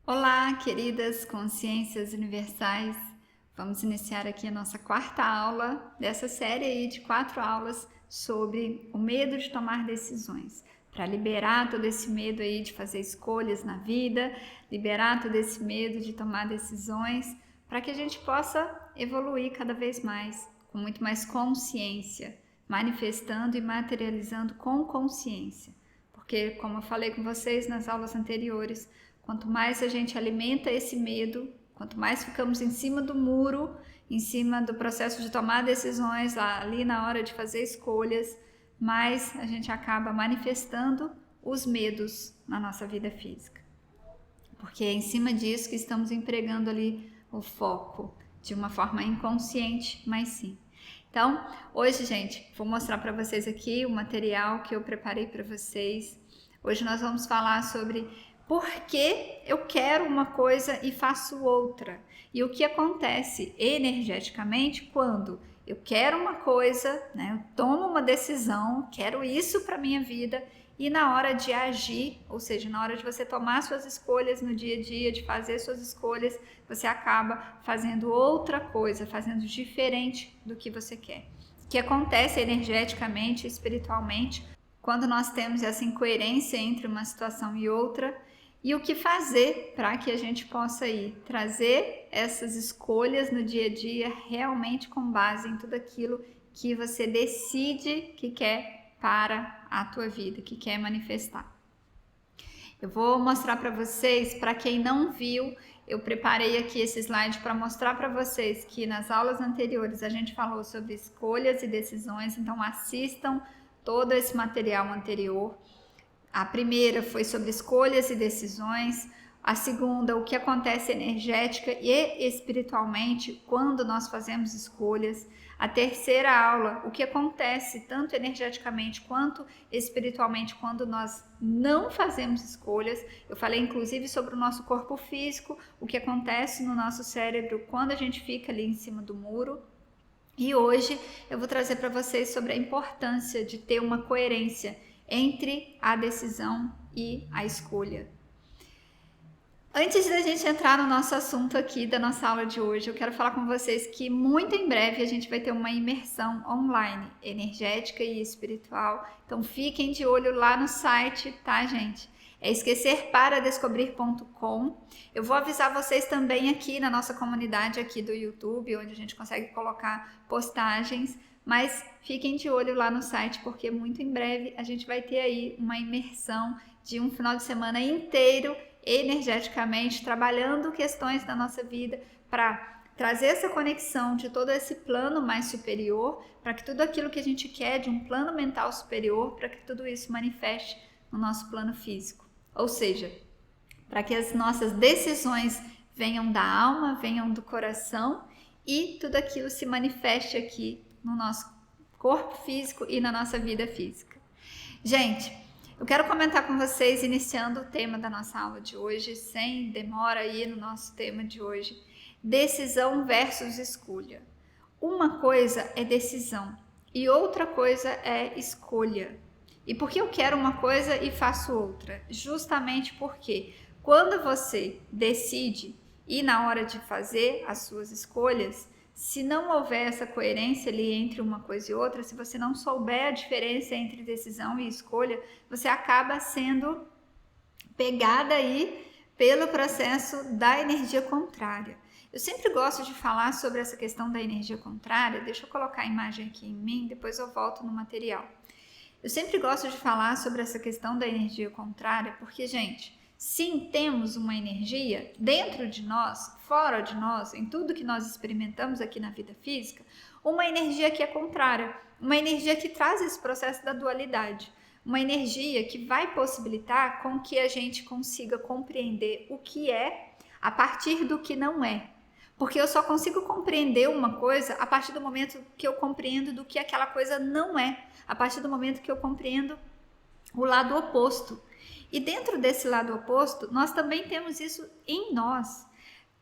Olá, queridas consciências universais. Vamos iniciar aqui a nossa quarta aula dessa série aí de 4 aulas sobre o medo de tomar decisões. Para liberar todo esse medo aí de fazer escolhas na vida, liberar todo esse medo de tomar decisões, para que a gente possa evoluir cada vez mais, com muito mais consciência, manifestando e materializando com consciência. Porque, como eu falei com vocês nas aulas anteriores, quanto mais a gente alimenta esse medo, quanto mais ficamos em cima do muro, em cima do processo de tomar decisões, ali na hora de fazer escolhas, mais a gente acaba manifestando os medos na nossa vida física. Porque é em cima disso que estamos empregando ali o foco, de uma forma inconsciente, mas sim. Então, hoje, gente, vou mostrar para vocês aqui o material que eu preparei para vocês. Hoje nós vamos falar sobre por que eu quero uma coisa e faço outra. E o que acontece energeticamente quando eu quero uma coisa, né, eu tomo uma decisão, quero isso para minha vida, e na hora de agir, ou seja, na hora de você tomar suas escolhas no dia a dia, de fazer suas escolhas, você acaba fazendo outra coisa, fazendo diferente do que você quer. O que acontece energeticamente, espiritualmente, quando nós temos essa incoerência entre uma situação e outra, e o que fazer para que a gente possa ir trazer essas escolhas no dia a dia realmente com base em tudo aquilo que você decide que quer para a tua vida, que quer manifestar. Eu vou mostrar para vocês, para quem não viu, eu preparei aqui esse slide para mostrar para vocês que nas aulas anteriores a gente falou sobre escolhas e decisões, então assistam todo esse material anterior. A primeira foi sobre escolhas e decisões, a segunda, o que acontece energética e espiritualmente quando nós fazemos escolhas. A terceira aula, o que acontece tanto energeticamente quanto espiritualmente quando nós não fazemos escolhas. Eu falei inclusive sobre o nosso corpo físico, o que acontece no nosso cérebro quando a gente fica ali em cima do muro. E hoje eu vou trazer para vocês sobre a importância de ter uma coerência entre a decisão e a escolha. Antes da gente entrar no nosso assunto aqui da nossa aula de hoje, eu quero falar com vocês que muito em breve a gente vai ter uma imersão online, energética e espiritual. Então fiquem de olho lá no site, tá, gente? É esquecerparadescobrir.com. Eu vou avisar vocês também aqui na nossa comunidade aqui do YouTube, onde a gente consegue colocar postagens, mas fiquem de olho lá no site, porque muito em breve a gente vai ter aí uma imersão de um final de semana inteiro, energeticamente, trabalhando questões da nossa vida para trazer essa conexão de todo esse plano mais superior, para que tudo aquilo que a gente quer de um plano mental superior, para que tudo isso manifeste no nosso plano físico. Ou seja, para que as nossas decisões venham da alma, venham do coração e tudo aquilo se manifeste aqui no nosso corpo físico e na nossa vida física. Gente, eu quero comentar com vocês, iniciando o tema da nossa aula de hoje, sem demora aí no nosso tema de hoje, decisão versus escolha. Uma coisa é decisão e outra coisa é escolha. E por que eu quero uma coisa e faço outra? Justamente porque quando você decide e na hora de fazer as suas escolhas, se não houver essa coerência ali entre uma coisa e outra, se você não souber a diferença entre decisão e escolha, você acaba sendo pegada aí pelo processo da energia contrária. Eu sempre gosto de falar sobre essa questão da energia contrária. Deixa eu colocar a imagem aqui em mim, depois eu volto no material. Eu sempre gosto de falar sobre essa questão da energia contrária, porque, gente, sim, temos uma energia dentro de nós, fora de nós, em tudo que nós experimentamos aqui na vida física, uma energia que é contrária, uma energia que traz esse processo da dualidade, uma energia que vai possibilitar com que a gente consiga compreender o que é a partir do que não é. Porque eu só consigo compreender uma coisa a partir do momento que eu compreendo do que aquela coisa não é, a partir do momento que eu compreendo o lado oposto. E dentro desse lado oposto, nós também temos isso em nós.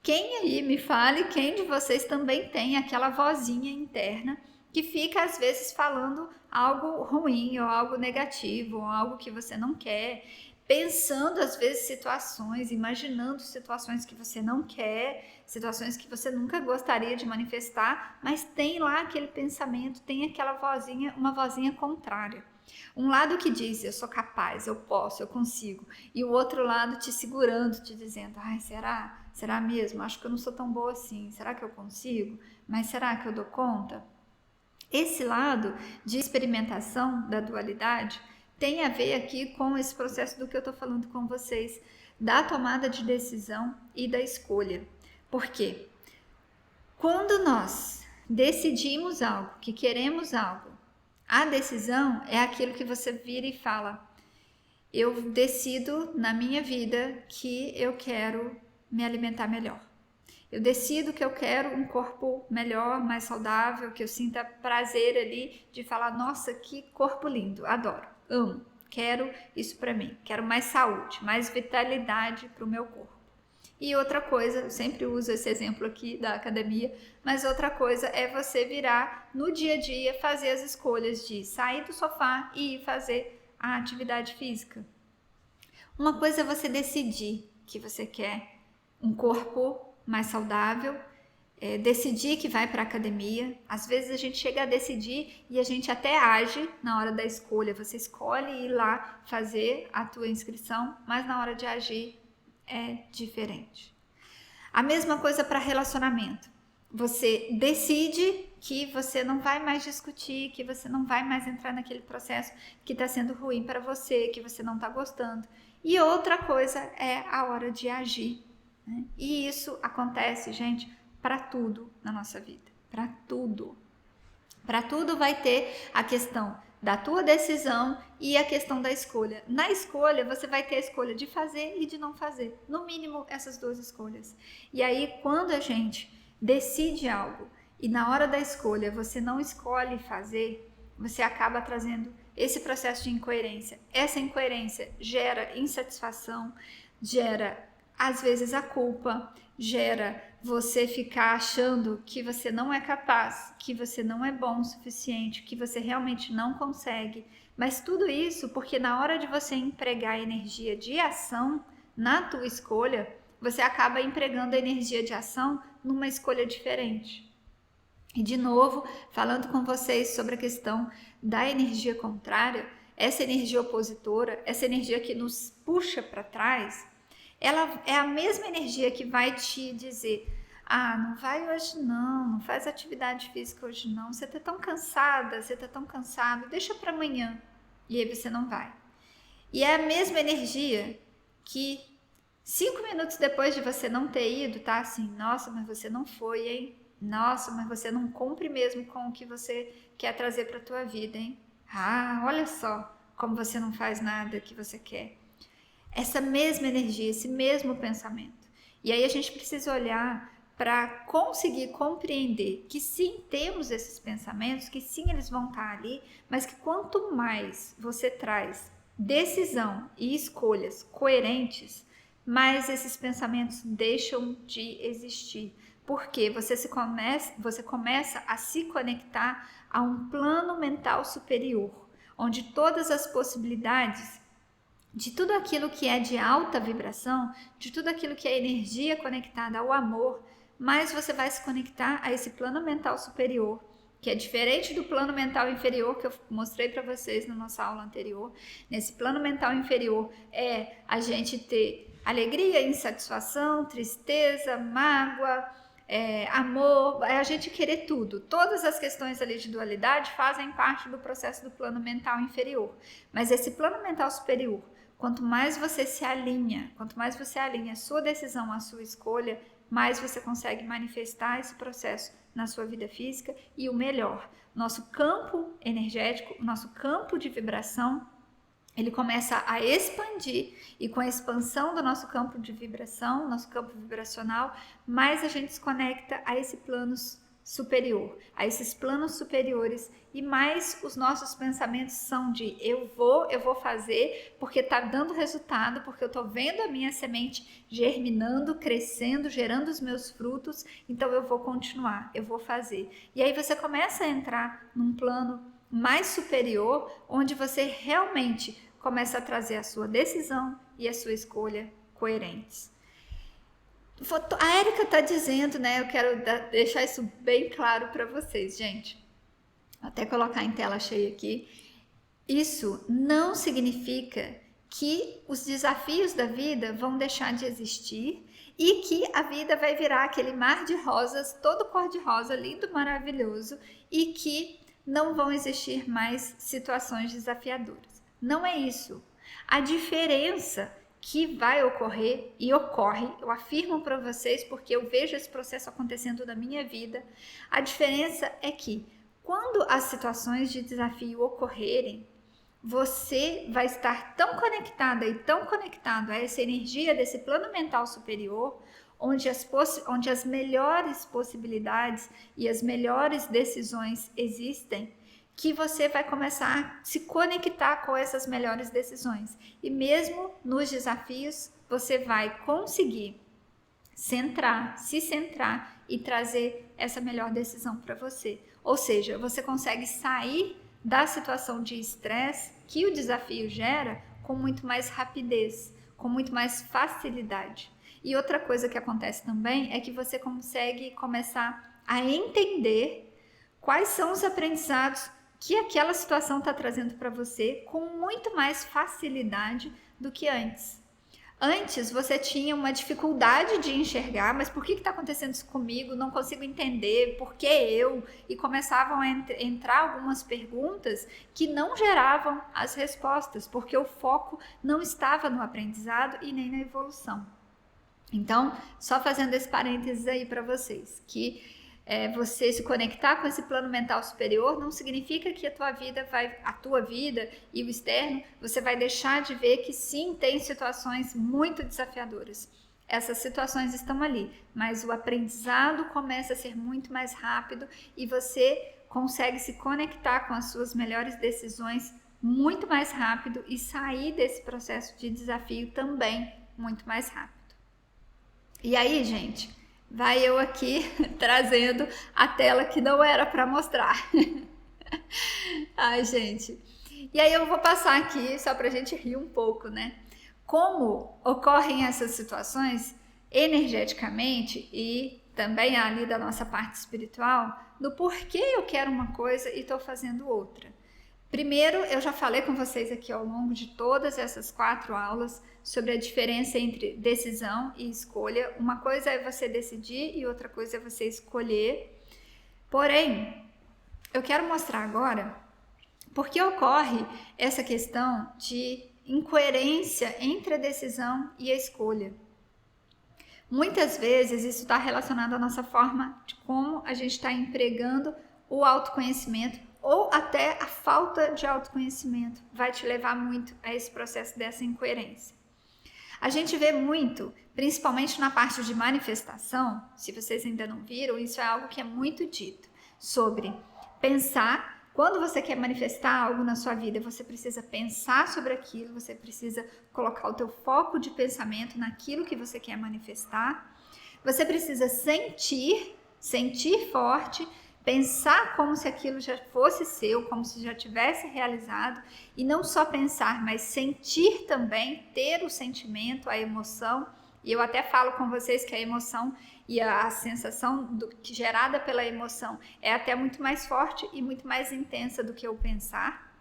Quem aí me fale, quem de vocês também tem aquela vozinha interna que fica às vezes falando algo ruim ou algo negativo ou algo que você não quer. pensando às vezes situações, imaginando situações que você não quer, situações que você nunca gostaria de manifestar, mas tem lá aquele pensamento, tem aquela vozinha, uma vozinha contrária. Um lado que diz, eu sou capaz, eu posso, eu consigo, e o outro lado te segurando, te dizendo, ai, será? Será mesmo? Acho que eu não sou tão boa assim, será que eu consigo? Mas será que eu dou conta? Esse lado de experimentação da dualidade tem a ver aqui com esse processo do que eu estou falando com vocês, da tomada de decisão e da escolha. Por quê? Quando nós decidimos algo, que queremos algo, a decisão é aquilo que você vira e fala, eu decido na minha vida que eu quero me alimentar melhor. Eu decido que eu quero um corpo melhor, mais saudável, que eu sinta prazer ali de falar, nossa, que corpo lindo, adoro, amo, quero isso para mim, quero mais saúde, mais vitalidade para o meu corpo. E outra coisa, eu sempre uso esse exemplo aqui da academia, mas outra coisa é você virar no dia a dia, fazer as escolhas de sair do sofá e ir fazer a atividade física. Uma coisa é você decidir que você quer um corpo mais saudável, decidir que vai para a academia. Às vezes a gente chega a decidir e a gente até age na hora da escolha. Você escolhe ir lá fazer a tua inscrição, mas na hora de agir é diferente. A mesma coisa para relacionamento. Você decide que você não vai mais discutir, que você não vai mais entrar naquele processo que está sendo ruim para você, que você não está gostando. E outra coisa é a hora de agir. Né? E isso acontece, gente, para tudo na nossa vida. Para tudo. Para tudo vai ter a questão da tua decisão e a questão da escolha. Na escolha, você vai ter a escolha de fazer e de não fazer. No mínimo, essas duas escolhas. E aí, quando a gente decide algo e na hora da escolha você não escolhe fazer, você acaba trazendo esse processo de incoerência. Essa incoerência gera insatisfação, gera às vezes a culpa, gera você ficar achando que você não é capaz, que você não é bom o suficiente, que você realmente não consegue. Mas tudo isso porque na hora de você empregar a energia de ação na tua escolha, você acaba empregando a energia de ação numa escolha diferente. E de novo, falando com vocês sobre a questão da energia contrária, essa energia opositora, essa energia que nos puxa para trás, ela é a mesma energia que vai te dizer, não vai hoje não faz atividade física hoje não, você tá tão cansada, você tá tão cansado, deixa para amanhã. E aí você não vai. E é a mesma energia que 5 minutos depois de você não ter ido, tá assim, nossa, mas você não foi, hein? Nossa, mas você não cumpre mesmo com o que você quer trazer para tua vida, hein? Olha só como você não faz nada que você quer. Essa mesma energia, esse mesmo pensamento. E aí a gente precisa olhar para conseguir compreender que sim, temos esses pensamentos, que sim, eles vão estar ali, mas que quanto mais você traz decisão e escolhas coerentes, mais esses pensamentos deixam de existir. Porque você começa a se conectar a um plano mental superior, onde todas as possibilidades de tudo aquilo que é de alta vibração, de tudo aquilo que é energia conectada ao amor, mais você vai se conectar a esse plano mental superior, que é diferente do plano mental inferior que eu mostrei para vocês na nossa aula anterior. Nesse plano mental inferior é a gente ter alegria, insatisfação, tristeza, mágoa, amor, é a gente querer tudo. Todas as questões ali de dualidade fazem parte do processo do plano mental inferior. Mas esse plano mental superior, quanto mais você se alinha, quanto mais você alinha a sua decisão, a sua escolha, mais você consegue manifestar esse processo na sua vida física e o melhor, nosso campo energético, nosso campo de vibração, ele começa a expandir e com a expansão do nosso campo de vibração, nosso campo vibracional, mais a gente se conecta a esse plano superior, a esses planos superiores e mais os nossos pensamentos são de eu vou fazer porque tá dando resultado, porque eu tô vendo a minha semente germinando, crescendo, gerando os meus frutos, então eu vou continuar, eu vou fazer. E aí você começa a entrar num plano mais superior, onde você realmente começa a trazer a sua decisão e a sua escolha coerentes. A Érica está dizendo, né? Eu quero deixar isso bem claro para vocês, gente. Vou até colocar em tela cheia aqui. Isso não significa que os desafios da vida vão deixar de existir e que a vida vai virar aquele mar de rosas, todo cor-de-rosa, lindo, maravilhoso, e que não vão existir mais situações desafiadoras. Não é isso. A diferença que vai ocorrer e ocorre, eu afirmo para vocês porque eu vejo esse processo acontecendo na minha vida, a diferença é que quando as situações de desafio ocorrerem, você vai estar tão conectada e tão conectado a essa energia desse plano mental superior, onde as melhores possibilidades e as melhores decisões existem, que você vai começar a se conectar com essas melhores decisões. E mesmo nos desafios, você vai conseguir se centrar e trazer essa melhor decisão para você. Ou seja, você consegue sair da situação de estresse que o desafio gera com muito mais rapidez, com muito mais facilidade. E outra coisa que acontece também é que você consegue começar a entender quais são os aprendizados que aquela situação está trazendo para você com muito mais facilidade do que antes. Antes você tinha uma dificuldade de enxergar, mas por que está acontecendo isso comigo? Não consigo entender, por que eu? E começavam a entrar algumas perguntas que não geravam as respostas, porque o foco não estava no aprendizado e nem na evolução. Então, só fazendo esse parênteses aí para vocês, que você se conectar com esse plano mental superior não significa que a tua vida e o externo, você vai deixar de ver que sim, tem situações muito desafiadoras. Essas situações estão ali, mas o aprendizado começa a ser muito mais rápido e você consegue se conectar com as suas melhores decisões muito mais rápido e sair desse processo de desafio também muito mais rápido. E aí, gente, vai eu aqui trazendo a tela que não era para mostrar. Ai, gente. E aí eu vou passar aqui só para a gente rir um pouco, né? Como ocorrem essas situações energeticamente e também ali da nossa parte espiritual, do porquê eu quero uma coisa e estou fazendo outra. Primeiro, eu já falei com vocês aqui ao longo de todas essas 4 aulas sobre a diferença entre decisão e escolha. Uma coisa é você decidir e outra coisa é você escolher. Porém, eu quero mostrar agora por que ocorre essa questão de incoerência entre a decisão e a escolha. Muitas vezes isso está relacionado à nossa forma de como a gente está empregando o autoconhecimento ou até a falta de autoconhecimento vai te levar muito a esse processo dessa incoerência. A gente vê muito, principalmente na parte de manifestação, se vocês ainda não viram, isso é algo que é muito dito, sobre pensar. Quando você quer manifestar algo na sua vida, você precisa pensar sobre aquilo, você precisa colocar o teu foco de pensamento naquilo que você quer manifestar. Você precisa sentir forte, pensar como se aquilo já fosse seu, como se já tivesse realizado, e não só pensar, mas sentir também, ter o sentimento, a emoção. E eu até falo com vocês que a emoção e a sensação gerada pela emoção é até muito mais forte e muito mais intensa do que o pensar,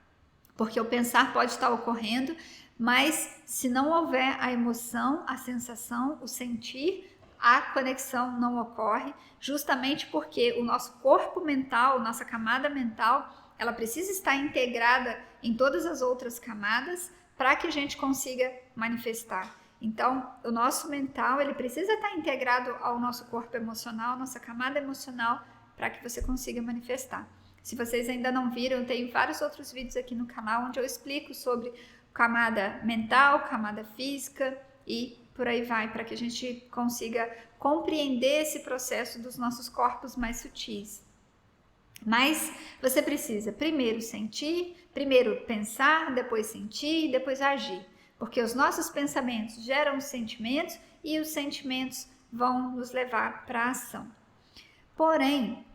porque o pensar pode estar ocorrendo, mas se não houver a emoção, a sensação, o sentir, a conexão não ocorre, justamente porque o nosso corpo mental, nossa camada mental, ela precisa estar integrada em todas as outras camadas para que a gente consiga manifestar. Então, o nosso mental, ele precisa estar integrado ao nosso corpo emocional, nossa camada emocional, para que você consiga manifestar. Se vocês ainda não viram, eu tenho vários outros vídeos aqui no canal onde eu explico sobre camada mental, camada física e por aí vai, para que a gente consiga compreender esse processo dos nossos corpos mais sutis. Mas você precisa primeiro sentir, primeiro pensar, depois sentir, depois agir. Porque os nossos pensamentos geram os sentimentos e os sentimentos vão nos levar para a ação. Porém,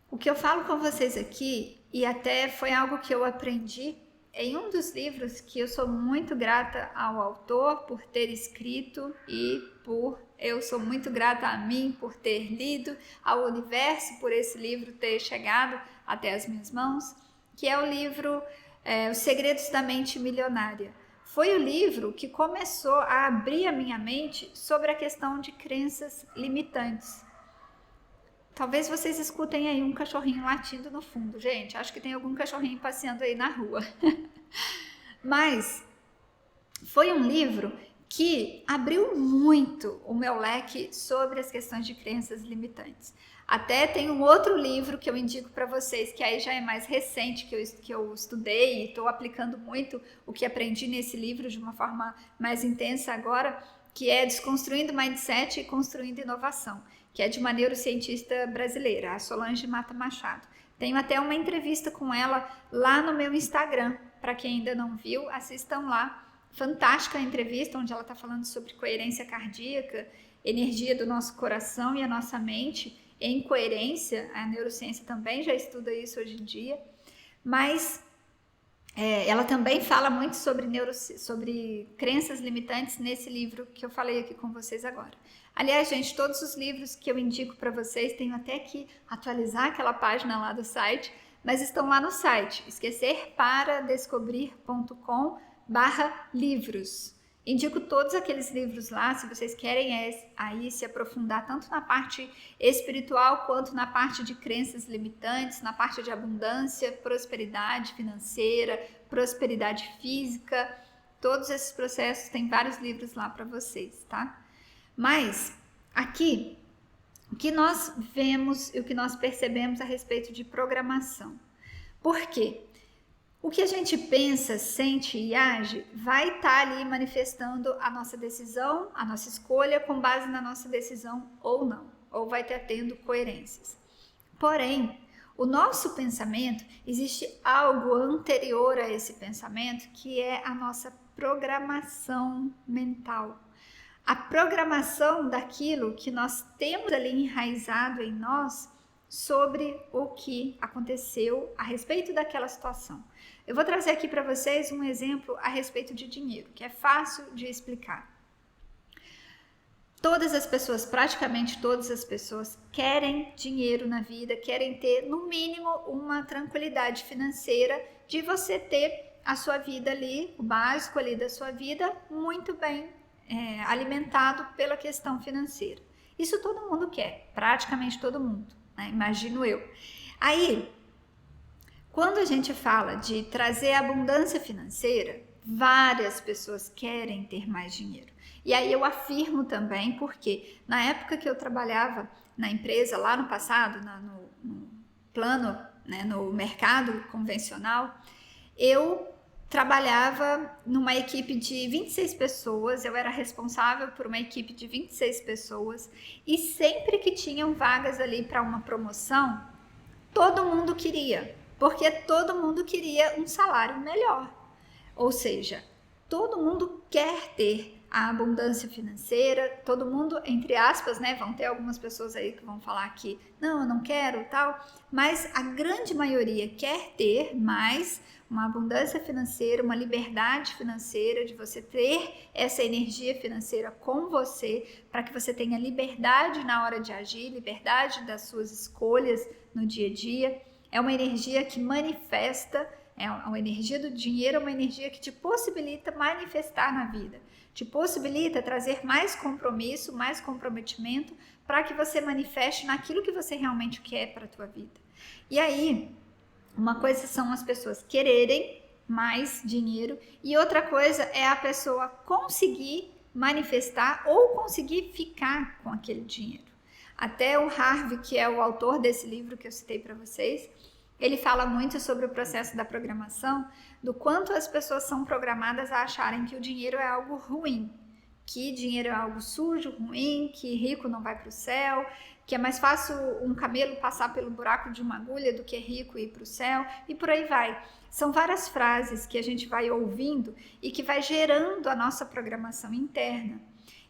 o que eu falo com vocês aqui, e até foi algo que eu aprendi em um dos livros que eu sou muito grata ao autor por ter escrito e eu sou muito grata a mim por ter lido, ao universo por esse livro ter chegado até as minhas mãos, que é o livro Os Segredos da Mente Milionária. Foi o livro que começou a abrir a minha mente sobre a questão de crenças limitantes. Talvez vocês escutem aí um cachorrinho latindo no fundo, gente. Acho que tem algum cachorrinho passeando aí na rua. Mas foi um livro que abriu muito o meu leque sobre as questões de crenças limitantes. Até tem um outro livro que eu indico para vocês, que aí já é mais recente, que eu estudei e estou aplicando muito o que aprendi nesse livro de uma forma mais intensa agora, que é Desconstruindo Mindset e Construindo Inovação, que é de uma neurocientista brasileira, a Solange Mata Machado. Tenho até uma entrevista com ela lá no meu Instagram, para quem ainda não viu, assistam lá. Fantástica a entrevista, onde ela está falando sobre coerência cardíaca, energia do nosso coração e a nossa mente em coerência. A neurociência também já estuda isso hoje em dia, mas ela também fala muito sobre crenças limitantes nesse livro que eu falei aqui com vocês agora. Aliás, gente, todos os livros que eu indico para vocês, tenho até que atualizar aquela página lá do site, mas estão lá no site, esquecerparadescobrir.com/livros. Indico todos aqueles livros lá, se vocês querem aí se aprofundar tanto na parte espiritual quanto na parte de crenças limitantes, na parte de abundância, prosperidade financeira, prosperidade física, todos esses processos, tem vários livros lá para vocês, tá? Mas aqui, o que nós vemos e o que nós percebemos a respeito de programação. Por quê? O que a gente pensa, sente e age vai estar ali manifestando a nossa decisão, a nossa escolha com base na nossa decisão ou não, ou vai estar tendo coerências. Porém, o nosso pensamento, existe algo anterior a esse pensamento que é a nossa programação mental. A programação daquilo que nós temos ali enraizado em nós sobre o que aconteceu a respeito daquela situação. Eu vou trazer aqui para vocês um exemplo a respeito de dinheiro, que é fácil de explicar. Todas as pessoas, praticamente todas as pessoas, querem dinheiro na vida, querem ter, no mínimo, uma tranquilidade financeira de você ter a sua vida ali, o básico ali da sua vida, muito bem alimentado pela questão financeira. Isso todo mundo quer, praticamente todo mundo, né? Imagino eu. Aí, quando a gente fala de trazer abundância financeira, várias pessoas querem ter mais dinheiro. E aí eu afirmo também, porque na época que eu trabalhava na empresa, lá no passado, no plano, né, no mercado convencional, eu trabalhava numa equipe de 26 pessoas, eu era responsável por uma equipe de 26 pessoas, e sempre que tinham vagas ali para uma promoção, todo mundo queria, porque todo mundo queria um salário melhor. Ou seja, todo mundo quer ter a abundância financeira, todo mundo, entre aspas, né, vão ter algumas pessoas aí que vão falar que não, eu não quero, tal, mas a grande maioria quer ter mais uma abundância financeira, uma liberdade financeira, de você ter essa energia financeira com você, para que você tenha liberdade na hora de agir, liberdade das suas escolhas no dia a dia. É uma energia que manifesta, a energia do dinheiro é uma energia que te possibilita manifestar na vida, te possibilita trazer mais compromisso, mais comprometimento, para que você manifeste naquilo que você realmente quer para a tua vida. E aí, uma coisa são as pessoas quererem mais dinheiro e outra coisa é a pessoa conseguir manifestar ou conseguir ficar com aquele dinheiro. Até o Harvey, que é o autor desse livro que eu citei para vocês, ele fala muito sobre o processo da programação, do quanto as pessoas são programadas a acharem que o dinheiro é algo ruim, que dinheiro é algo sujo, ruim, que rico não vai para o céu, que é mais fácil um camelo passar pelo buraco de uma agulha do que rico ir para o céu, e por aí vai. São várias frases que a gente vai ouvindo e que vai gerando a nossa programação interna.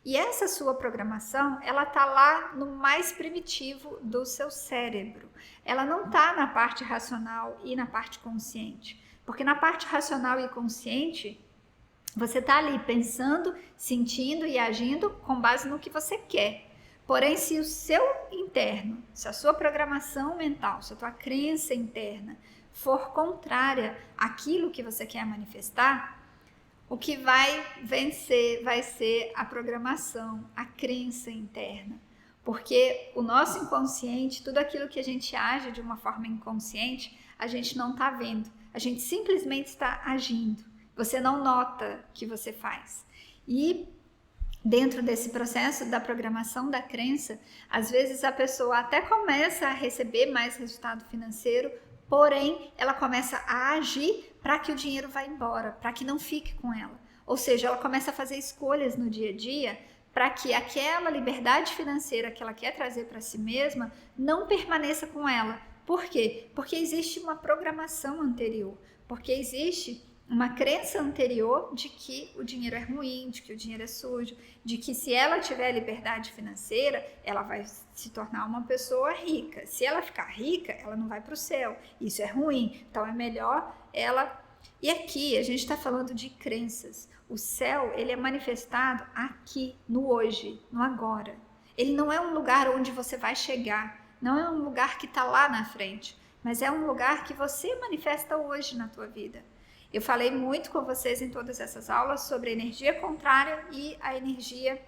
E essa sua programação, ela tá lá no mais primitivo do seu cérebro. Ela não tá na parte racional e na parte consciente. Porque na parte racional e consciente, você está ali pensando, sentindo e agindo com base no que você quer. Porém, se o seu interno, se a sua programação mental, se a tua crença interna for contrária àquilo que você quer manifestar, o que vai vencer vai ser a programação, a crença interna. Porque o nosso inconsciente, tudo aquilo que a gente age de uma forma inconsciente, a gente não está vendo. A gente simplesmente está agindo. Você não nota que você faz. E dentro desse processo da programação da crença, às vezes a pessoa até começa a receber mais resultado financeiro, porém ela começa a agir para que o dinheiro vá embora, para que não fique com ela. Ou seja, ela começa a fazer escolhas no dia a dia para que aquela liberdade financeira que ela quer trazer para si mesma não permaneça com ela. Por quê? Porque existe uma programação anterior, porque existe uma crença anterior de que o dinheiro é ruim, de que o dinheiro é sujo, de que se ela tiver liberdade financeira, ela vai se tornar uma pessoa rica. Se ela ficar rica, ela não vai para o céu. Isso é ruim. Então é melhor ela... E aqui a gente está falando de crenças. O céu, ele é manifestado aqui, no hoje, no agora. Ele não é um lugar onde você vai chegar, não é um lugar que está lá na frente, mas é um lugar que você manifesta hoje na tua vida. Eu falei muito com vocês em todas essas aulas sobre a energia contrária e a energia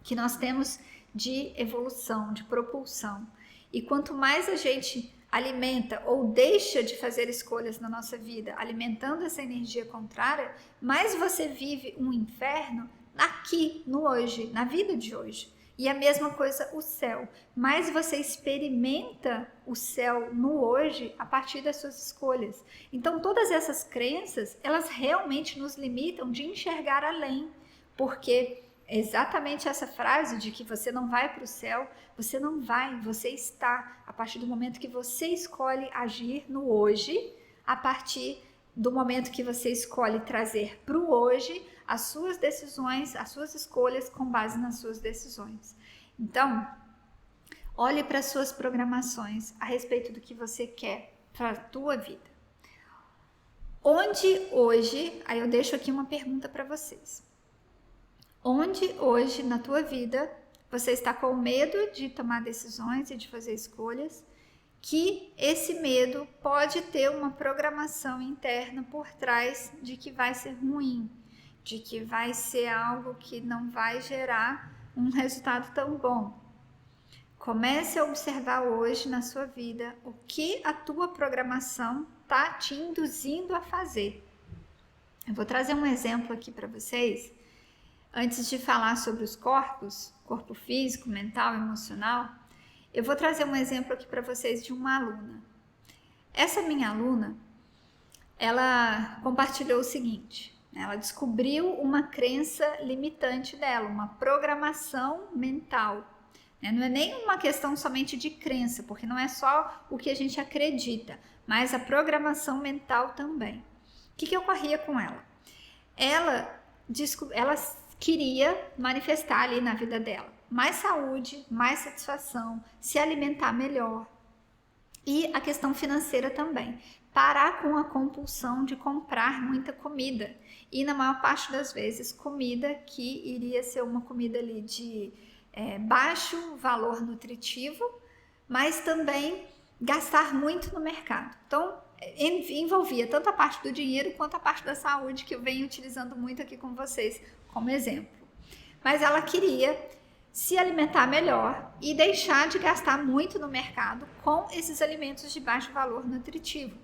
que nós temos de evolução, de propulsão. E quanto mais a gente alimenta ou deixa de fazer escolhas na nossa vida, alimentando essa energia contrária, mais você vive um inferno aqui, no hoje, na vida de hoje. E a mesma coisa o céu. Mais você experimenta o céu no hoje a partir das suas escolhas. Então todas essas crenças, elas realmente nos limitam de enxergar além. Porque exatamente essa frase de que você não vai para o céu, você não vai, você está. A partir do momento que você escolhe agir no hoje, a partir do momento que você escolhe trazer para o hoje as suas decisões, as suas escolhas com base nas suas decisões. Então, olhe para as suas programações a respeito do que você quer para a tua vida. Onde hoje, aí eu deixo aqui uma pergunta para vocês. Onde hoje na tua vida você está com medo de tomar decisões e de fazer escolhas, que esse medo pode ter uma programação interna por trás de que vai ser ruim, de que vai ser algo que não vai gerar um resultado tão bom. Comece a observar hoje na sua vida o que a tua programação está te induzindo a fazer. Eu vou trazer um exemplo aqui para vocês. Antes de falar sobre os corpos, corpo físico, mental, emocional, eu vou trazer um exemplo aqui para vocês de uma aluna. Essa minha aluna, ela compartilhou o seguinte: ela descobriu uma crença limitante dela, uma programação mental. Não é nem uma questão somente de crença, porque não é só o que a gente acredita, mas a programação mental também. O que ocorria com ela? Ela queria manifestar ali na vida dela mais saúde, mais satisfação, se alimentar melhor. E a questão financeira também. Parar com a compulsão de comprar muita comida. E na maior parte das vezes, comida que iria ser uma comida ali de baixo valor nutritivo, mas também gastar muito no mercado. Então, envolvia tanto a parte do dinheiro quanto a parte da saúde, que eu venho utilizando muito aqui com vocês como exemplo. Mas ela queria se alimentar melhor e deixar de gastar muito no mercado com esses alimentos de baixo valor nutritivo.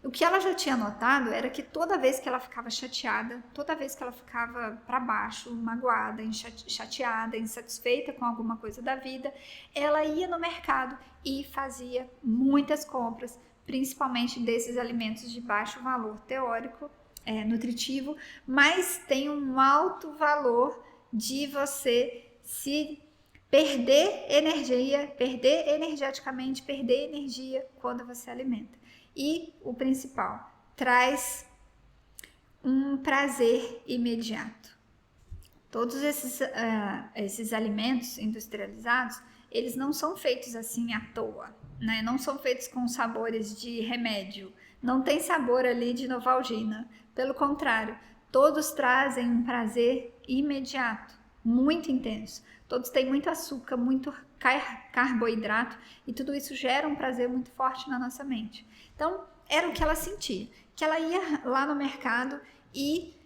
O que ela já tinha notado era que toda vez que ela ficava chateada, toda vez que ela ficava para baixo, magoada, chateada, insatisfeita com alguma coisa da vida, ela ia no mercado e fazia muitas compras, principalmente desses alimentos de baixo valor teórico, nutritivo, mas tem um alto valor de você se perder energeticamente, perder energia quando você alimenta. E o principal, traz um prazer imediato. Todos esses alimentos industrializados, eles não são feitos assim à toa, né? Não são feitos com sabores de remédio, Não tem sabor ali de Novalgina. Pelo contrário, todos trazem um prazer imediato, muito intenso. Todos têm muito açúcar, muito carboidrato e tudo isso gera um prazer muito forte na nossa mente. Então, era o que ela sentia, que ela ia lá no mercado e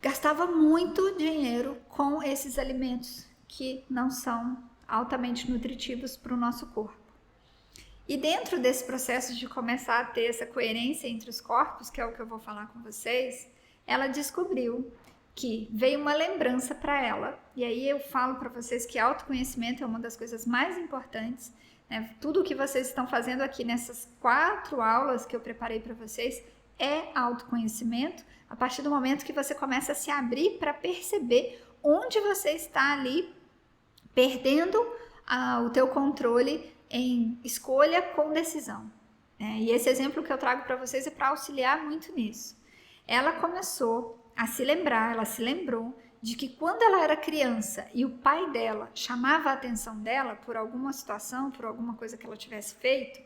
gastava muito dinheiro com esses alimentos que não são altamente nutritivos para o nosso corpo. E dentro desse processo de começar a ter essa coerência entre os corpos, que é o que eu vou falar com vocês, ela descobriu que veio uma lembrança para ela. E aí eu falo para vocês que autoconhecimento é uma das coisas mais importantes, né? Tudo o que vocês estão fazendo aqui nessas 4 aulas que eu preparei para vocês é autoconhecimento, a partir do momento que você começa a se abrir para perceber onde você está ali perdendo o teu controle em escolha com decisão. E esse exemplo que eu trago para vocês é para auxiliar muito nisso. Ela começou a se lembrar, ela se lembrou de que quando ela era criança e o pai dela chamava a atenção dela por alguma situação, por alguma coisa que ela tivesse feito,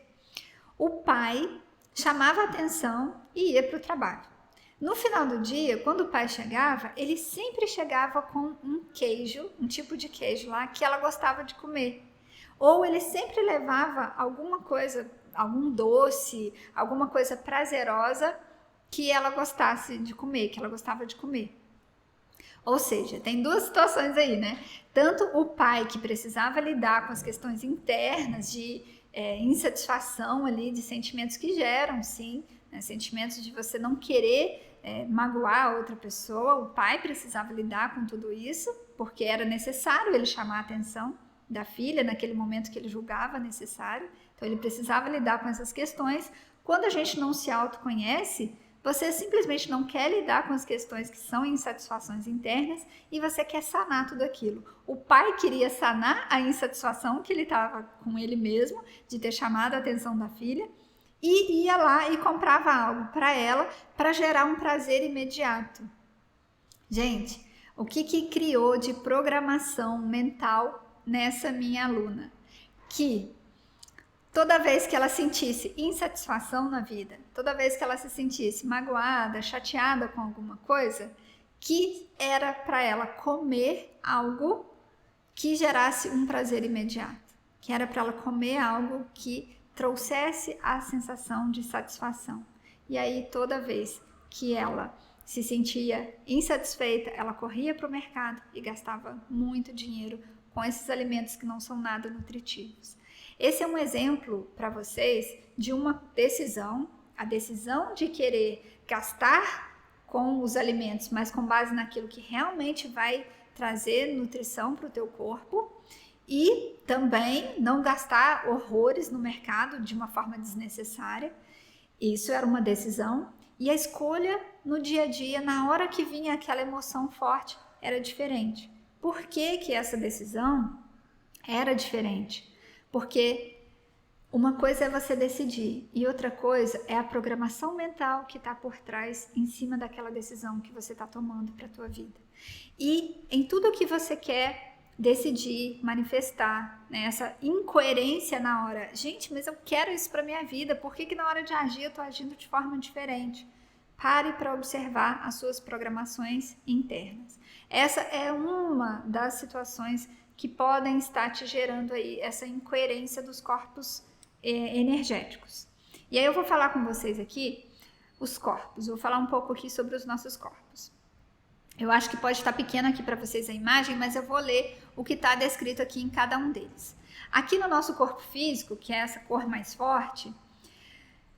o pai chamava a atenção e ia para o trabalho. No final do dia, quando o pai chegava, ele sempre chegava com um queijo, um tipo de queijo lá que ela gostava de comer. Ou ele sempre levava alguma coisa, algum doce, alguma coisa prazerosa que ela gostasse de comer, que ela gostava de comer. Ou seja, tem 2 situações aí, né? Tanto o pai que precisava lidar com as questões internas de insatisfação ali, de sentimentos que geram, sim, né? Sentimentos de você não querer magoar a outra pessoa. O pai precisava lidar com tudo isso, porque era necessário ele chamar a atenção da filha naquele momento que ele julgava necessário. Então ele precisava lidar com essas questões. Quando a gente não se autoconhece, você simplesmente não quer lidar com as questões que são insatisfações internas e você quer sanar tudo aquilo. O pai queria sanar a insatisfação que ele estava com ele mesmo, de ter chamado a atenção da filha, e ia lá e comprava algo para ela para gerar um prazer imediato. Gente, o que criou de programação mental nessa minha aluna? Que toda vez que ela sentisse insatisfação na vida, toda vez que ela se sentisse magoada, chateada com alguma coisa, que era para ela comer algo que gerasse um prazer imediato, que era para ela comer algo que trouxesse a sensação de satisfação. E aí, toda vez que ela se sentia insatisfeita, ela corria para o mercado e gastava muito dinheiro com esses alimentos que não são nada nutritivos. Esse é um exemplo para vocês de uma decisão, a decisão de querer gastar com os alimentos, mas com base naquilo que realmente vai trazer nutrição para o teu corpo, e também não gastar horrores no mercado de uma forma desnecessária. Isso era uma decisão. E a escolha no dia a dia, na hora que vinha aquela emoção forte, era diferente. Por que que essa decisão era diferente? Porque uma coisa é você decidir e outra coisa é a programação mental que está por trás, em cima daquela decisão que você está tomando para a tua vida. E em tudo que você quer decidir, manifestar, né, essa incoerência na hora. Gente, mas eu quero isso para minha vida, por que na hora de agir eu estou agindo de forma diferente? Pare para observar as suas programações internas. Essa é uma das situações que podem estar te gerando aí essa incoerência dos corpos energéticos. E aí eu vou falar com vocês aqui os corpos, vou falar um pouco aqui sobre os nossos corpos. Eu acho que pode estar pequeno aqui para vocês a imagem, mas eu vou ler o que está descrito aqui em cada um deles. Aqui no nosso corpo físico, que é essa cor mais forte,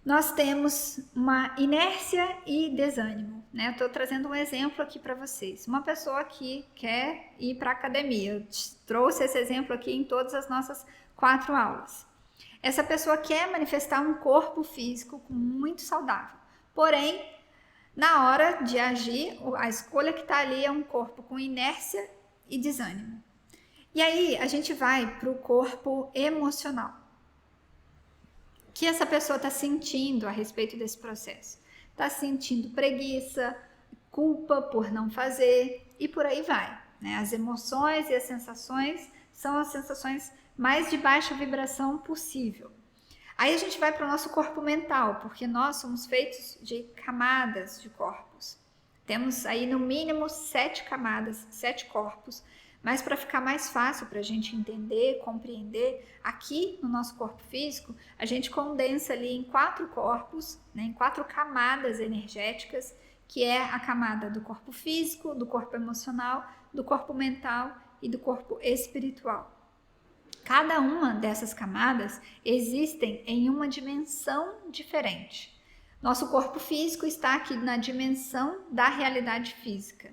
nós temos uma inércia e desânimo, né? Eu estou trazendo um exemplo aqui para vocês. Uma pessoa que quer ir para a academia, eu trouxe esse exemplo aqui em todas as nossas 4 aulas. Essa pessoa quer manifestar um corpo físico muito saudável, porém, na hora de agir, a escolha que está ali é um corpo com inércia e desânimo. E aí a gente vai para o corpo emocional. O que essa pessoa está sentindo a respeito desse processo? Está sentindo preguiça, culpa por não fazer e por aí vai, né? As emoções e as sensações são as sensações mais de baixa vibração possível. Aí a gente vai para o nosso corpo mental, porque nós somos feitos de camadas de corpos. Temos aí no mínimo 7 camadas, 7 corpos, mas para ficar mais fácil para a gente entender, compreender, aqui no nosso corpo físico, a gente condensa ali em 4 corpos, né, em 4 camadas energéticas, que é a camada do corpo físico, do corpo emocional, do corpo mental e do corpo espiritual. Cada uma dessas camadas existem em uma dimensão diferente. Nosso corpo físico está aqui na dimensão da realidade física.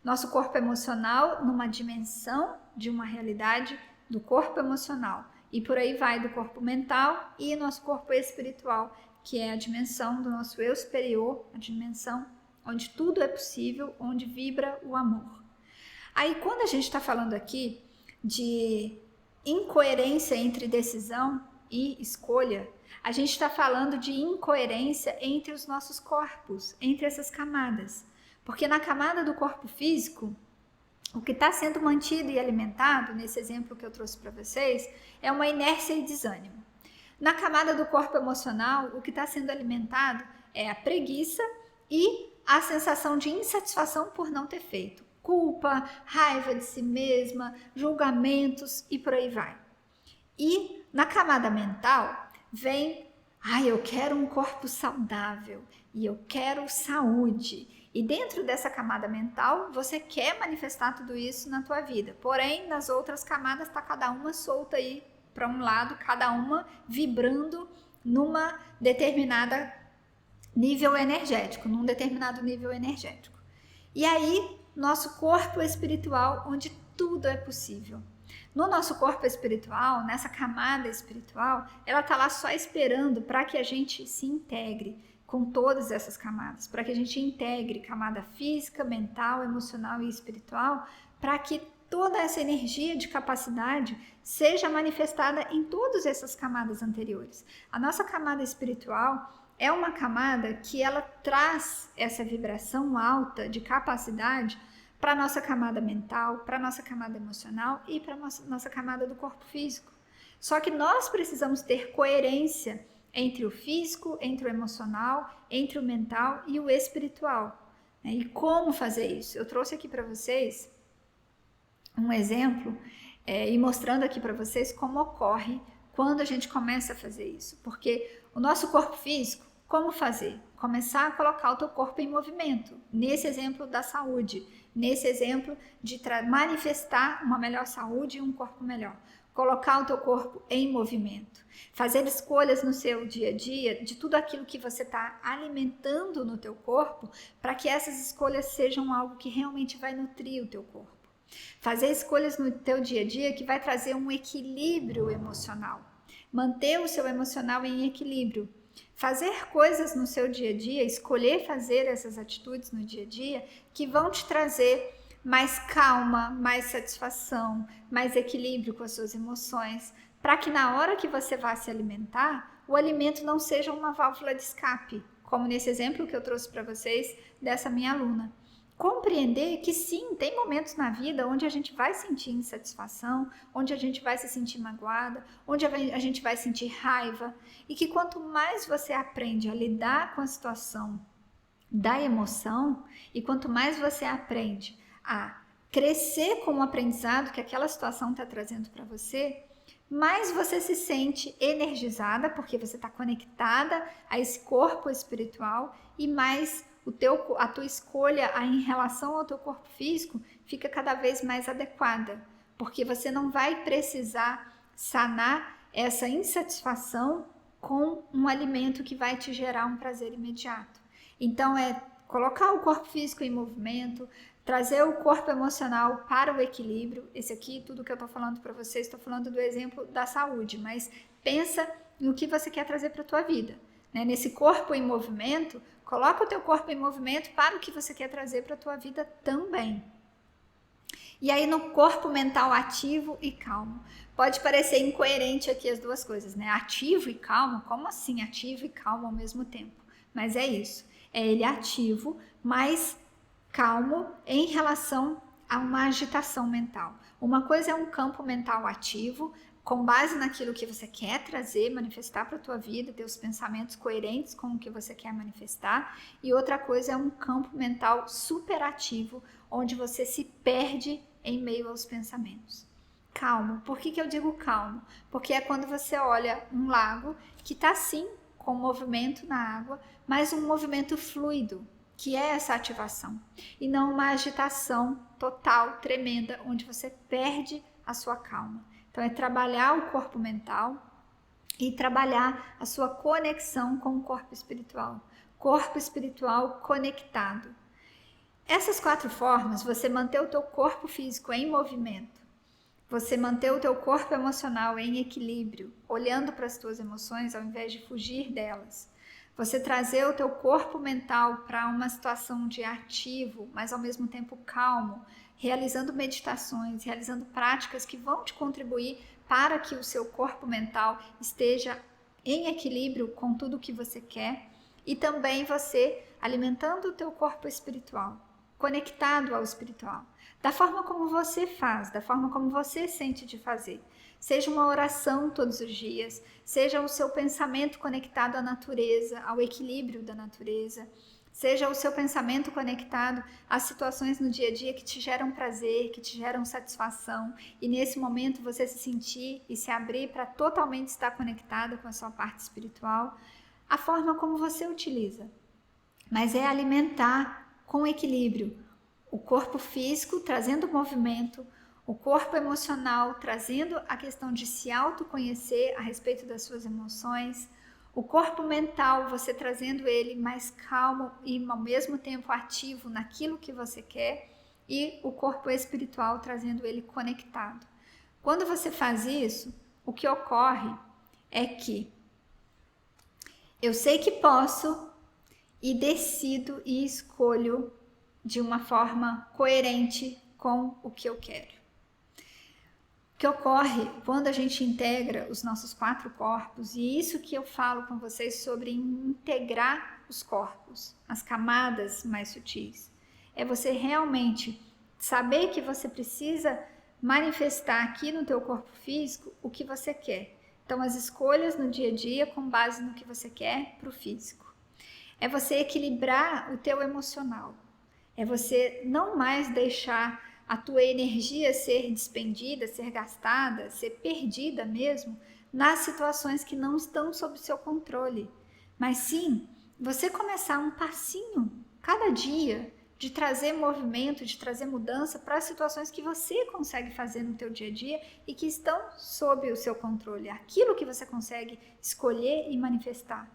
Nosso corpo emocional numa dimensão de uma realidade do corpo emocional. E por aí vai do corpo mental e nosso corpo espiritual, que é a dimensão do nosso eu superior, a dimensão onde tudo é possível, onde vibra o amor. Aí quando a gente está falando aqui de incoerência entre decisão e escolha, a gente está falando de incoerência entre os nossos corpos, entre essas camadas. Porque na camada do corpo físico, o que está sendo mantido e alimentado, nesse exemplo que eu trouxe para vocês, é uma inércia e desânimo. Na camada do corpo emocional, o que está sendo alimentado é a preguiça e a sensação de insatisfação por não ter feito. Culpa, raiva de si mesma, julgamentos e por aí vai. E na camada mental vem, eu quero um corpo saudável e eu quero saúde. E dentro dessa camada mental, você quer manifestar tudo isso na tua vida. Porém, nas outras camadas está cada uma solta aí para um lado, cada uma vibrando numa determinada nível energético, num determinado nível energético. E aí, nosso corpo espiritual, onde tudo é possível. No nosso corpo espiritual, nessa camada espiritual, ela está lá só esperando para que a gente se integre com todas essas camadas, para que a gente integre camada física, mental, emocional e espiritual, para que toda essa energia de capacidade seja manifestada em todas essas camadas anteriores. A nossa camada espiritual é uma camada que ela traz essa vibração alta de capacidade para a nossa camada mental, para a nossa camada emocional e para a nossa camada do corpo físico. Só que nós precisamos ter coerência entre o físico, entre o emocional, entre o mental e o espiritual. E como fazer isso? Eu trouxe aqui para vocês um exemplo e mostrando aqui para vocês como ocorre quando a gente começa a fazer isso. Porque o nosso corpo físico, como fazer? Começar a colocar o teu corpo em movimento. Nesse exemplo da saúde, nesse exemplo de manifestar uma melhor saúde e um corpo melhor. Colocar o teu corpo em movimento. Fazer escolhas no seu dia a dia de tudo aquilo que você está alimentando no teu corpo para que essas escolhas sejam algo que realmente vai nutrir o teu corpo. Fazer escolhas no teu dia a dia que vai trazer um equilíbrio emocional. Manter o seu emocional em equilíbrio. Fazer coisas no seu dia a dia, escolher fazer essas atitudes no dia a dia que vão te trazer mais calma, mais satisfação, mais equilíbrio com as suas emoções, para que na hora que você vá se alimentar, o alimento não seja uma válvula de escape, como nesse exemplo que eu trouxe para vocês dessa minha aluna. Compreender que sim, tem momentos na vida onde a gente vai sentir insatisfação, onde a gente vai se sentir magoada, onde a gente vai sentir raiva, e que quanto mais você aprende a lidar com a situação da emoção, e quanto mais você aprende a crescer com o aprendizado que aquela situação está trazendo para você, mais você se sente energizada, porque você está conectada a esse corpo espiritual, e mais a tua escolha em relação ao teu corpo físico fica cada vez mais adequada, porque você não vai precisar sanar essa insatisfação com um alimento que vai te gerar um prazer imediato. Então é colocar o corpo físico em movimento, trazer o corpo emocional para o equilíbrio. Esse aqui, tudo que eu estou falando para vocês, estou falando do exemplo da saúde, mas pensa no que você quer trazer para a tua vida. Nesse corpo em movimento, coloca o teu corpo em movimento para o que você quer trazer para a tua vida também. E aí no corpo mental ativo e calmo. Pode parecer incoerente aqui as duas coisas, né? Ativo e calmo, como assim ativo e calmo ao mesmo tempo? Mas é isso, é ele ativo, mas calmo em relação a uma agitação mental. Uma coisa é um campo mental ativo, com base naquilo que você quer trazer, manifestar para a tua vida, ter os pensamentos coerentes com o que você quer manifestar. E outra coisa é um campo mental superativo, onde você se perde em meio aos pensamentos. Calmo. Por que eu digo calmo? Porque é quando você olha um lago que está sim com movimento na água, mas um movimento fluido, que é essa ativação, e não uma agitação total, tremenda, onde você perde a sua calma. Então é trabalhar o corpo mental e trabalhar a sua conexão com o corpo espiritual conectado. Essas 4 formas, você manter o teu corpo físico em movimento, você manter o teu corpo emocional em equilíbrio, olhando para as tuas emoções ao invés de fugir delas. Você trazer o teu corpo mental para uma situação de ativo, mas ao mesmo tempo calmo, realizando meditações, realizando práticas que vão te contribuir para que o seu corpo mental esteja em equilíbrio com tudo que você quer, e também você alimentando o teu corpo espiritual, conectado ao espiritual, da forma como você faz, da forma como você sente de fazer. Seja uma oração todos os dias, seja o seu pensamento conectado à natureza, ao equilíbrio da natureza, seja o seu pensamento conectado às situações no dia a dia que te geram prazer, que te geram satisfação, e nesse momento você se sentir e se abrir para totalmente estar conectado com a sua parte espiritual, a forma como você utiliza. Mas é alimentar com equilíbrio o corpo físico, trazendo movimento, o corpo emocional, trazendo a questão de se autoconhecer a respeito das suas emoções, o corpo mental, você trazendo ele mais calmo e ao mesmo tempo ativo naquilo que você quer, e o corpo espiritual, trazendo ele conectado. Quando você faz isso, o que ocorre é que eu sei que posso e decido e escolho de uma forma coerente com o que eu quero. O que ocorre quando a gente integra os nossos 4 corpos, e isso que eu falo com vocês sobre integrar os corpos, as camadas mais sutis, é você realmente saber que você precisa manifestar aqui no teu corpo físico o que você quer. Então, as escolhas no dia a dia com base no que você quer para o físico. É você equilibrar o teu emocional. É você não mais deixar a tua energia ser despendida, ser gastada, ser perdida mesmo nas situações que não estão sob seu controle. Mas sim, você começar um passinho cada dia de trazer movimento, de trazer mudança para as situações que você consegue fazer no teu dia a dia e que estão sob o seu controle, aquilo que você consegue escolher e manifestar.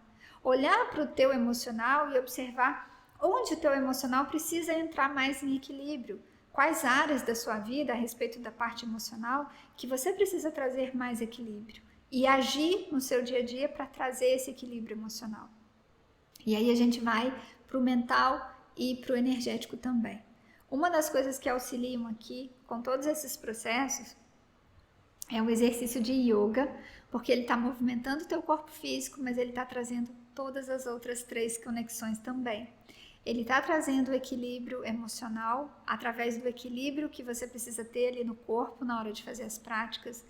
Olhar para o teu emocional e observar onde o teu emocional precisa entrar mais em equilíbrio, quais áreas da sua vida a respeito da parte emocional que você precisa trazer mais equilíbrio e agir no seu dia a dia para trazer esse equilíbrio emocional. E aí a gente vai para o mental e para o energético também. Uma das coisas que auxiliam aqui com todos esses processos é o exercício de yoga, porque ele está movimentando o teu corpo físico, mas ele está trazendo todas as outras 3 conexões também. Ele está trazendo o equilíbrio emocional, através do equilíbrio que você precisa ter ali no corpo na hora de fazer as práticas.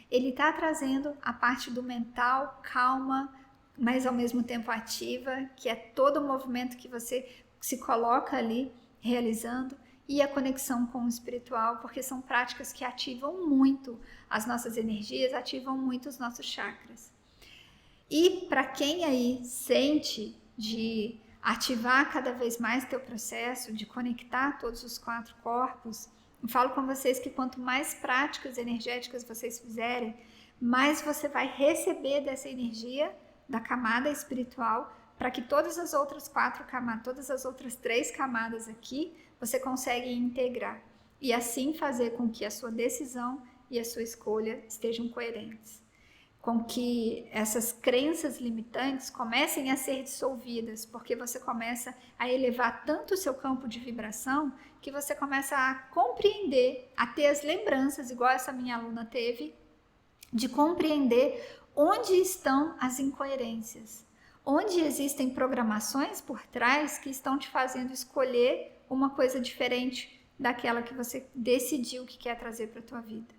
Ele está trazendo a parte do mental, calma, mas ao mesmo tempo ativa, que é todo o movimento que você se coloca ali realizando, e a conexão com o espiritual, porque são práticas que ativam muito as nossas energias, ativam muito os nossos chakras. E para quem aí sente de ativar cada vez mais teu processo, de conectar todos os 4 corpos, eu falo com vocês que quanto mais práticas energéticas vocês fizerem, mais você vai receber dessa energia da camada espiritual, para que todas as outras 4 camadas, todas as outras 3 camadas aqui, você consegue integrar. E assim fazer com que a sua decisão e a sua escolha estejam coerentes. Com que essas crenças limitantes comecem a ser dissolvidas, porque você começa a elevar tanto o seu campo de vibração, que você começa a compreender, a ter as lembranças, igual essa minha aluna teve, de compreender onde estão as incoerências, onde existem programações por trás que estão te fazendo escolher uma coisa diferente daquela que você decidiu que quer trazer para a tua vida.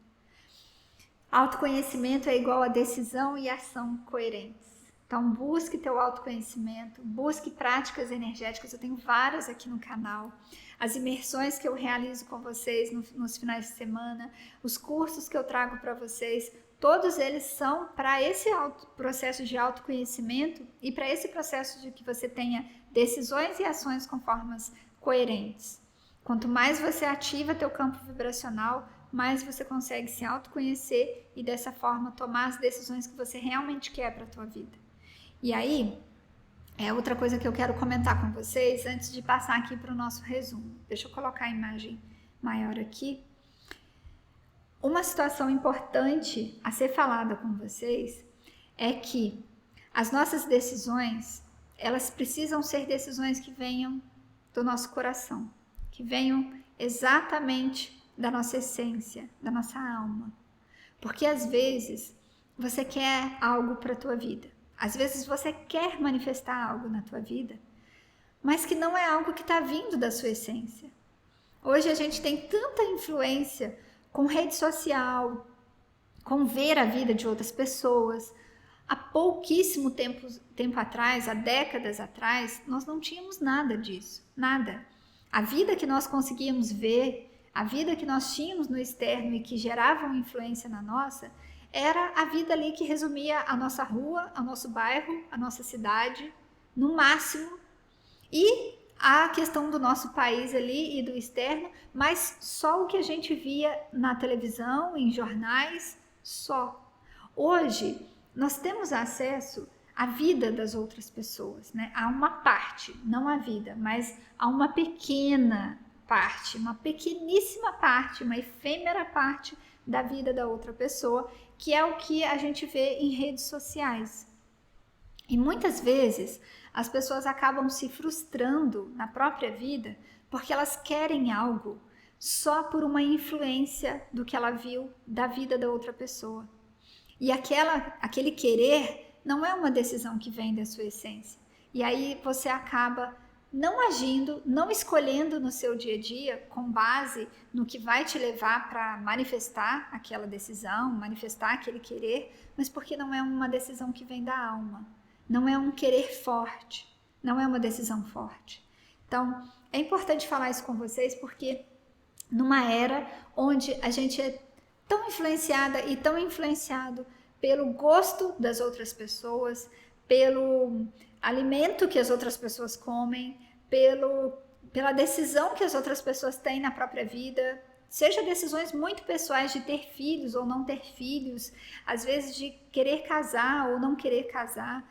Autoconhecimento é igual a decisão e ação coerentes. Então, busque teu autoconhecimento, busque práticas energéticas, eu tenho várias aqui no canal. As imersões que eu realizo com vocês nos finais de semana, os cursos que eu trago para vocês, todos eles são para esse processo de autoconhecimento e para esse processo de que você tenha decisões e ações com formas coerentes. Quanto mais você ativa teu campo vibracional, mais você consegue se autoconhecer e dessa forma tomar as decisões que você realmente quer para a tua vida. E aí, outra coisa que eu quero comentar com vocês antes de passar aqui para o nosso resumo. Deixa eu colocar a imagem maior aqui. Uma situação importante a ser falada com vocês é que as nossas decisões, elas precisam ser decisões que venham do nosso coração, que venham exatamente da nossa essência, da nossa alma. Porque às vezes você quer algo para a tua vida. Às vezes você quer manifestar algo na tua vida, mas que não é algo que está vindo da sua essência. Hoje a gente tem tanta influência com rede social, com ver a vida de outras pessoas. Há pouquíssimo tempo atrás, há décadas atrás, nós não tínhamos nada disso, nada. A vida que nós conseguíamos ver, a vida que nós tínhamos no externo e que gerava uma influência na nossa, era a vida ali que resumia a nossa rua, o nosso bairro, a nossa cidade, no máximo, e a questão do nosso país ali e do externo, mas só o que a gente via na televisão, em jornais, só. Hoje, nós temos acesso à vida das outras pessoas, né? A uma parte, não a vida, mas a uma pequena parte, uma pequeníssima parte, uma efêmera parte da vida da outra pessoa, que é o que a gente vê em redes sociais. E muitas vezes as pessoas acabam se frustrando na própria vida porque elas querem algo só por uma influência do que ela viu da vida da outra pessoa. E aquele querer não é uma decisão que vem da sua essência. E aí você acaba não agindo, não escolhendo no seu dia a dia com base no que vai te levar para manifestar aquela decisão, manifestar aquele querer, mas porque não é uma decisão que vem da alma, não é um querer forte, não é uma decisão forte. Então, é importante falar isso com vocês porque numa era onde a gente é tão influenciada e tão influenciado pelo gosto das outras pessoas, pelo alimento que as outras pessoas comem, pela decisão que as outras pessoas têm na própria vida, seja decisões muito pessoais de ter filhos ou não ter filhos, às vezes de querer casar ou não querer casar.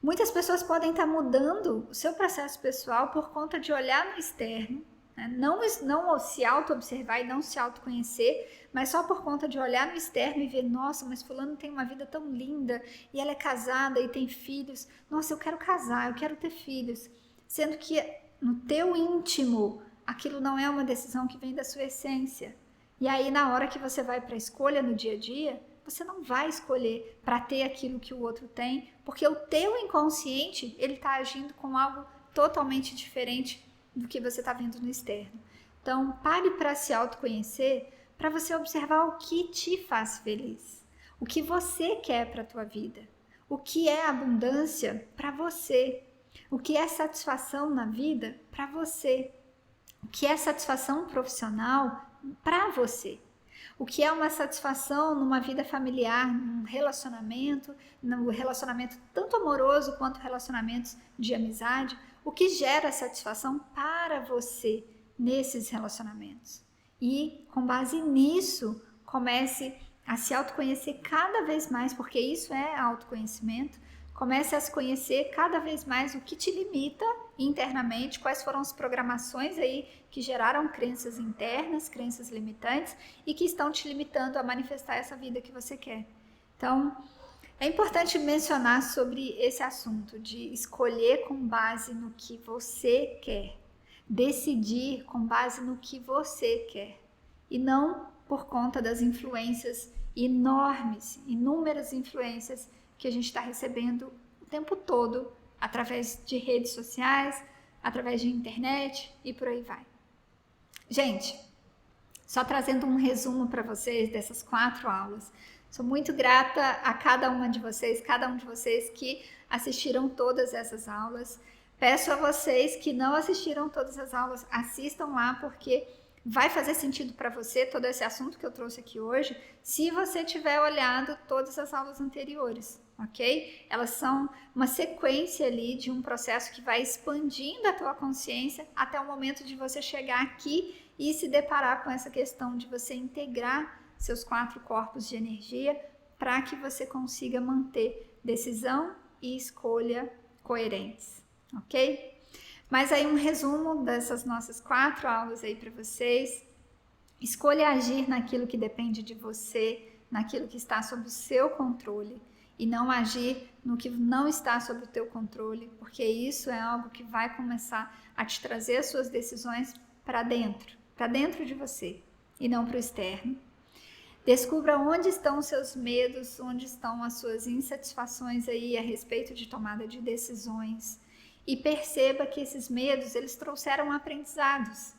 Muitas pessoas podem estar mudando o seu processo pessoal por conta de olhar no externo, né? Não se auto-observar e não se autoconhecer, mas só por conta de olhar no externo e ver, nossa, mas fulano tem uma vida tão linda e ela é casada e tem filhos. Nossa, eu quero casar, eu quero ter filhos. Sendo que no teu íntimo, aquilo não é uma decisão que vem da sua essência. E aí, na hora que você vai para a escolha no dia a dia, você não vai escolher para ter aquilo que o outro tem, porque o teu inconsciente, ele está agindo com algo totalmente diferente do que você está vendo no externo. Então, pare para se autoconhecer, para você observar o que te faz feliz, o que você quer para a tua vida, o que é abundância para você, o que é satisfação na vida para você, o que é satisfação profissional para você, o que é uma satisfação numa vida familiar, num relacionamento, no relacionamento tanto amoroso quanto relacionamentos de amizade, o que gera satisfação para você nesses relacionamentos. E com base nisso, comece a se autoconhecer cada vez mais, porque isso é autoconhecimento. Comece a se conhecer cada vez mais o que te limita internamente, quais foram as programações aí que geraram crenças internas, crenças limitantes e que estão te limitando a manifestar essa vida que você quer. Então, é importante mencionar sobre esse assunto de escolher com base no que você quer, decidir com base no que você quer e não por conta das influências enormes, inúmeras influências que a gente está recebendo o tempo todo, através de redes sociais, através de internet e por aí vai. Gente, só trazendo um resumo para vocês dessas 4 aulas. Sou muito grata a cada um de vocês que assistiram todas essas aulas. Peço a vocês que não assistiram todas as aulas, assistam lá, porque vai fazer sentido para você todo esse assunto que eu trouxe aqui hoje, se você tiver olhado todas as aulas anteriores, ok? Elas são uma sequência ali de um processo que vai expandindo a tua consciência até o momento de você chegar aqui e se deparar com essa questão de você integrar seus 4 corpos de energia para que você consiga manter decisão e escolha coerentes, ok? Mas aí um resumo dessas nossas 4 aulas aí para vocês. Escolha agir naquilo que depende de você, naquilo que está sob o seu controle, e não agir no que não está sob o teu controle, porque isso é algo que vai começar a te trazer as suas decisões para dentro de você e não para o externo. Descubra onde estão os seus medos, onde estão as suas insatisfações aí a respeito de tomada de decisões, e perceba que esses medos, eles trouxeram aprendizados.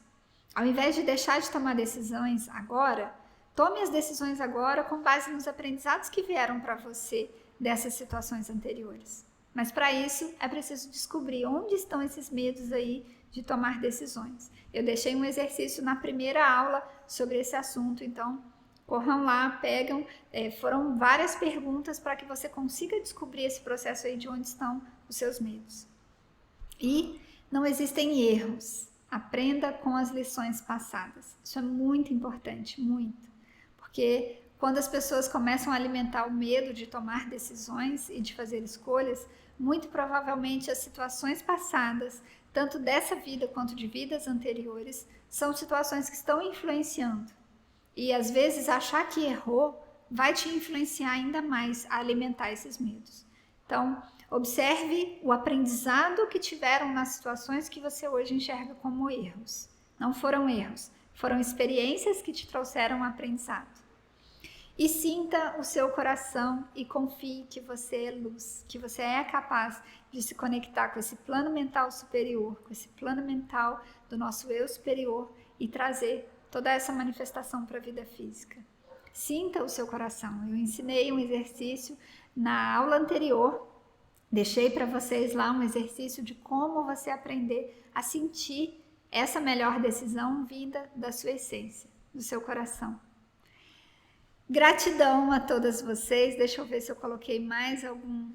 Ao invés de deixar de tomar decisões agora, tome as decisões agora com base nos aprendizados que vieram para você dessas situações anteriores. Mas para isso é preciso descobrir onde estão esses medos aí de tomar decisões. Eu deixei um exercício na primeira aula sobre esse assunto, então corram lá, pegam, foram várias perguntas para que você consiga descobrir esse processo aí de onde estão os seus medos. E não existem erros. Aprenda com as lições passadas. Isso é muito importante, muito. Porque quando as pessoas começam a alimentar o medo de tomar decisões e de fazer escolhas, muito provavelmente as situações passadas, tanto dessa vida quanto de vidas anteriores, são situações que estão influenciando. E às vezes achar que errou vai te influenciar ainda mais a alimentar esses medos. Então, observe o aprendizado que tiveram nas situações que você hoje enxerga como erros. Não foram erros, foram experiências que te trouxeram aprendizado. E sinta o seu coração e confie que você é luz, que você é capaz de se conectar com esse plano mental superior, com esse plano mental do nosso eu superior e trazer toda essa manifestação para a vida física. Sinta o seu coração. Eu ensinei um exercício na aula anterior. Deixei para vocês lá um exercício de como você aprender a sentir essa melhor decisão vinda da sua essência, do seu coração. Gratidão a todas vocês. Deixa eu ver se eu coloquei mais algum...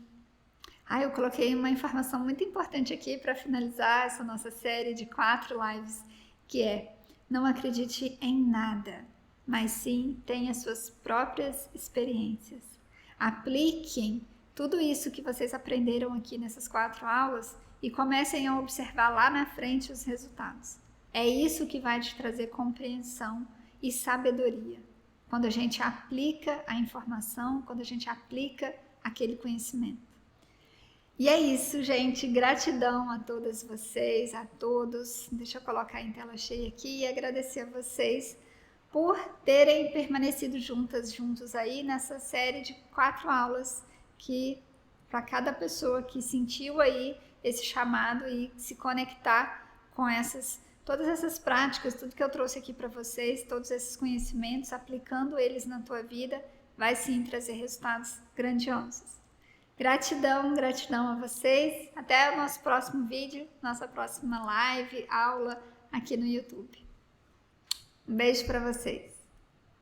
eu coloquei uma informação muito importante aqui para finalizar essa nossa série de 4 lives, que é: não acredite em nada, mas sim tenha suas próprias experiências. Apliquem tudo isso que vocês aprenderam aqui nessas 4 aulas e comecem a observar lá na frente os resultados. É isso que vai te trazer compreensão e sabedoria. Quando a gente aplica a informação, quando a gente aplica aquele conhecimento. E é isso, gente. Gratidão a todas vocês, a todos. Deixa eu colocar em tela cheia aqui e agradecer a vocês por terem permanecido juntos aí nessa série de 4 aulas, que para cada pessoa que sentiu aí esse chamado e se conectar com todas essas práticas, tudo que eu trouxe aqui para vocês, todos esses conhecimentos, aplicando eles na tua vida, vai sim trazer resultados grandiosos. Gratidão, gratidão a vocês. Até o nosso próximo vídeo, nossa próxima live, aula aqui no YouTube. Um beijo para vocês.